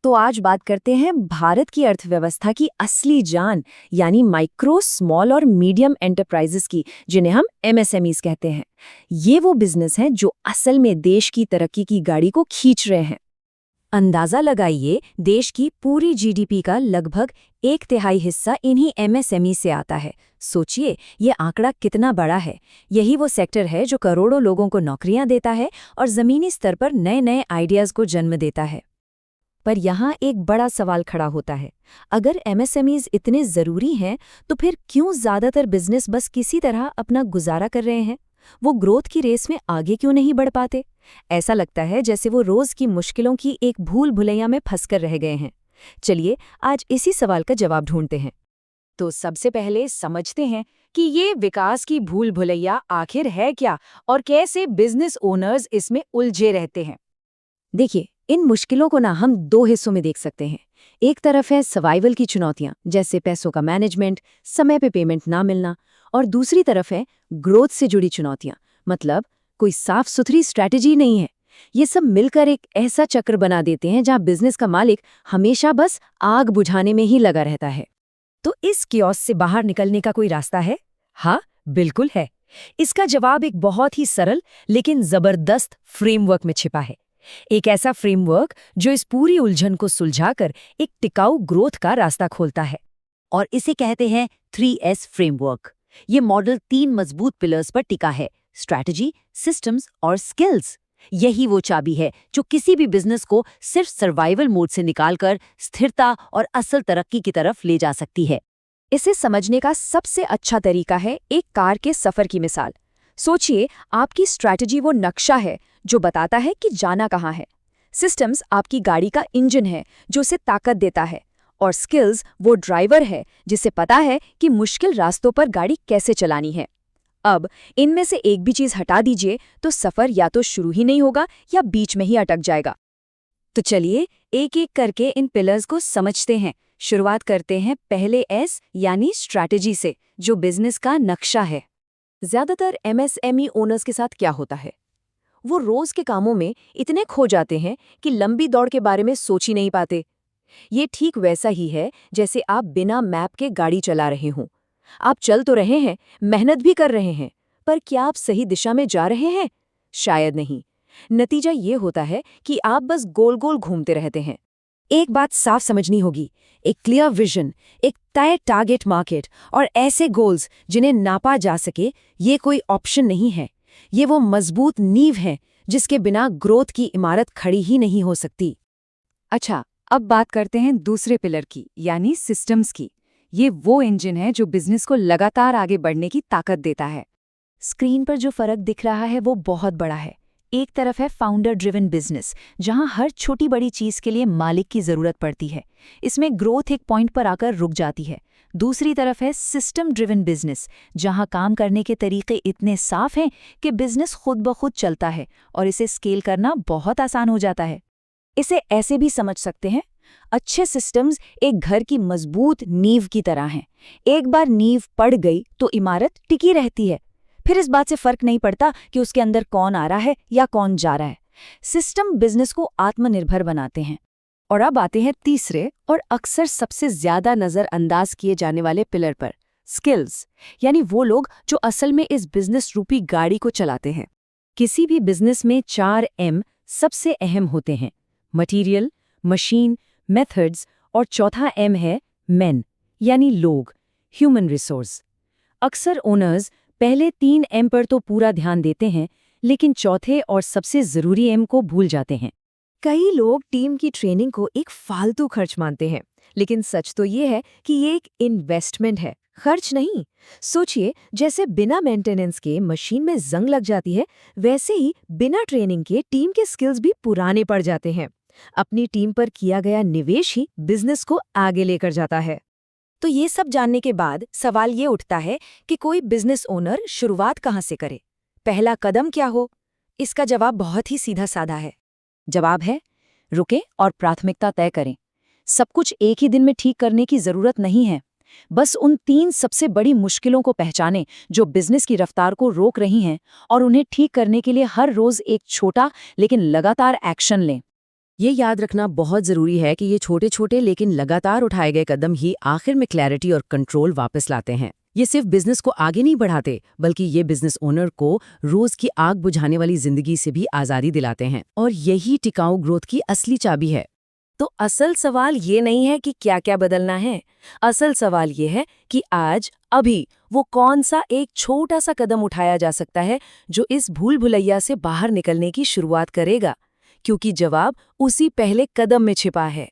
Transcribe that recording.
तो आज बात करते हैं भारत की अर्थव्यवस्था की असली जान यानी माइक्रो, स्मॉल और मीडियम एंटरप्राइजेस की, जिन्हें हम एमएसएमईज कहते हैं। ये वो बिजनेस हैं जो असल में देश की तरक्की की गाड़ी को खींच रहे हैं। अंदाजा लगाइए, देश की पूरी जीडीपी का लगभग 1/3 हिस्सा इन्हीं एमएसएमई से आता है। सोचिए, ये आंकड़ा कितना बड़ा है। यही वो सेक्टर है जो करोड़ों लोगों को नौकरियां देता है और जमीनी स्तर पर नए नए आइडियाज को जन्म देता है। पर यहाँ एक बड़ा सवाल खड़ा होता है, अगर एमएसएमईज इतने ज़रूरी हैं, तो फिर क्यों ज़्यादातर बिजनेस बस किसी तरह अपना गुजारा कर रहे हैं? वो ग्रोथ की रेस में आगे क्यों नहीं बढ़ पाते? ऐसा लगता है जैसे वो रोज़ की मुश्किलों की एक भूल भुलैया में फंसकर रह गए हैं। चलिए, आज इसी सवाल का जवाब ढूंढते हैं। तो सबसे पहले समझते हैं कि ये विकास की भूल भुलैया आखिर है क्या और कैसे बिजनेस ओनर्स इसमें उलझे रहते हैं। देखिए, इन मुश्किलों को ना हम दो हिस्सों में देख सकते हैं। एक तरफ है सर्वाइवल की चुनौतियां, जैसे पैसों का मैनेजमेंट, समय पे पेमेंट ना मिलना, और दूसरी तरफ है ग्रोथ से जुड़ी चुनौतियां, मतलब कोई साफ सुथरी स्ट्रैटेजी नहीं है। ये सब मिलकर एक ऐसा चक्र बना देते हैं जहां बिजनेस का मालिक हमेशा बस आग बुझाने में ही लगा रहता है। तो इस कियोस्क से बाहर निकलने का कोई रास्ता है? हाँ, बिल्कुल है। इसका जवाब एक बहुत ही सरल लेकिन जबरदस्त फ्रेमवर्क में छिपा है। एक ऐसा फ्रेमवर्क जो इस पूरी उलझन को सुलझाकर एक टिकाऊ ग्रोथ का रास्ता खोलता है। और इसे कहते हैं 3S फ्रेमवर्क। ये मॉडल 3 मजबूत पिलर्स पर टिका है: स्ट्रैटेजी, सिस्टम्स और स्किल्स। यही वो चाबी है जो किसी भी बिजनेस को सिर्फ सर्वाइवल मोड से निकालकर स्थिरता और असल तरक्की की तरफ ले जा सकती है। इसे समझने का सबसे अच्छा तरीका है एक कार के सफर की मिसाल। सोचिए, आपकी स्ट्रैटेजी वो नक्शा है जो बताता है कि जाना कहाँ है। सिस्टम्स आपकी गाड़ी का इंजन है जो उसे ताकत देता है, और स्किल्स वो ड्राइवर है जिसे पता है कि मुश्किल रास्तों पर गाड़ी कैसे चलानी है। अब इनमें से एक भी चीज हटा दीजिए तो सफर या तो शुरू ही नहीं होगा या बीच में ही अटक जाएगा। तो चलिए, एक एक करके इन पिलर्स को समझते हैं। शुरुआत करते हैं पहले एस यानी स्ट्रैटेजी से, जो बिजनेस का नक्शा है। ज्यादातर एमएसएमई ओनर्स के साथ क्या होता है? वो रोज के कामों में इतने खो जाते हैं कि लंबी दौड़ के बारे में सोच ही नहीं पाते। ये ठीक वैसा ही है जैसे आप बिना मैप के गाड़ी चला रहे हों। आप चल तो रहे हैं, मेहनत भी कर रहे हैं, पर क्या आप सही दिशा में जा रहे हैं? शायद नहीं। नतीजा ये होता है कि आप बस गोल गोल घूमते रहते हैं। एक बात साफ समझनी होगी, एक क्लियर विजन, एक तय टारगेट मार्केट और ऐसे गोल्स जिन्हें नापा जा सके, ये कोई ऑप्शन नहीं है। ये वो मजबूत नींव है जिसके बिना ग्रोथ की इमारत खड़ी ही नहीं हो सकती। अच्छा, अब बात करते हैं दूसरे पिलर की, यानी सिस्टम्स की। ये वो इंजन है जो बिजनेस को लगातार आगे बढ़ने की ताकत देता है। स्क्रीन पर जो फर्क दिख रहा है वो बहुत बड़ा है। एक तरफ है फाउंडर ड्रिवन बिजनेस, जहां हर छोटी बड़ी चीज के लिए मालिक की जरूरत पड़ती है। इसमें ग्रोथ एक पॉइंट पर आकर रुक जाती है। दूसरी तरफ है सिस्टम ड्रिवन बिजनेस, जहां काम करने के तरीके इतने साफ हैं कि बिजनेस खुद ब खुद चलता है और इसे स्केल करना बहुत आसान हो जाता है। इसे ऐसे भी समझ सकते हैं, अच्छे सिस्टम्स एक घर की मजबूत नींव की तरह हैं। एक बार नींव पड़ गई तो इमारत टिकी रहती है। फिर इस बात से फर्क नहीं पड़ता कि उसके अंदर कौन आ रहा है या कौन जा रहा है। सिस्टम बिजनेस को आत्मनिर्भर बनाते हैं। और अब आते हैं तीसरे और अक्सर सबसे ज्यादा नजरअंदाज किए जाने वाले पिलर पर, स्किल्स, यानी वो लोग जो असल में इस बिजनेस रूपी गाड़ी को चलाते हैं। किसी भी बिजनेस में 4 M सबसे अहम होते हैं: मटीरियल, मशीन, मेथड्स, और चौथा M है मैन, यानी लोग, ह्यूमन रिसोर्स। अक्सर ओनर्स पहले 3 M पर तो पूरा ध्यान देते हैं, लेकिन चौथे और सबसे जरूरी M को भूल जाते हैं। कई लोग टीम की ट्रेनिंग को एक फालतू खर्च मानते हैं, लेकिन सच तो ये है कि ये एक इन्वेस्टमेंट है, खर्च नहीं। सोचिए, जैसे बिना मेंटेनेंस के मशीन में जंग लग जाती है, वैसे ही बिना ट्रेनिंग के टीम के स्किल्स भी पुराने पड़ जाते हैं। अपनी टीम पर किया गया निवेश ही बिजनेस को आगे लेकर जाता है। तो ये सब जानने के बाद सवाल ये उठता है कि कोई बिजनेस ओनर शुरुआत कहाँ से करे? पहला कदम क्या हो? इसका जवाब बहुत ही सीधा साधा है। जवाब है, रुकें और प्राथमिकता तय करें। सब कुछ एक ही दिन में ठीक करने की जरूरत नहीं है। बस उन 3 सबसे बड़ी मुश्किलों को पहचानें जो बिजनेस की रफ्तार को रोक रही हैं, और उन्हें ठीक करने के लिए हर रोज एक छोटा लेकिन लगातार एक्शन लें। ये याद रखना बहुत ज़रूरी है कि ये छोटे छोटे लेकिन लगातार उठाए गए कदम ही आखिर में क्लैरिटी और कंट्रोल वापस लाते हैं। ये सिर्फ बिजनेस को आगे नहीं बढ़ाते, बल्कि ये बिजनेस ओनर को रोज की आग बुझाने वाली जिंदगी से भी आज़ादी दिलाते हैं, और यही टिकाऊ ग्रोथ की असली चाबी है। तो असल सवाल ये नहीं है कि क्या क्या बदलना है। असल सवाल ये है कि आज, अभी, वो कौन सा एक छोटा सा कदम उठाया जा सकता है जो इस भूल भुलैया से बाहर निकलने की शुरुआत करेगा, क्योंकि जवाब उसी पहले कदम में छिपा है।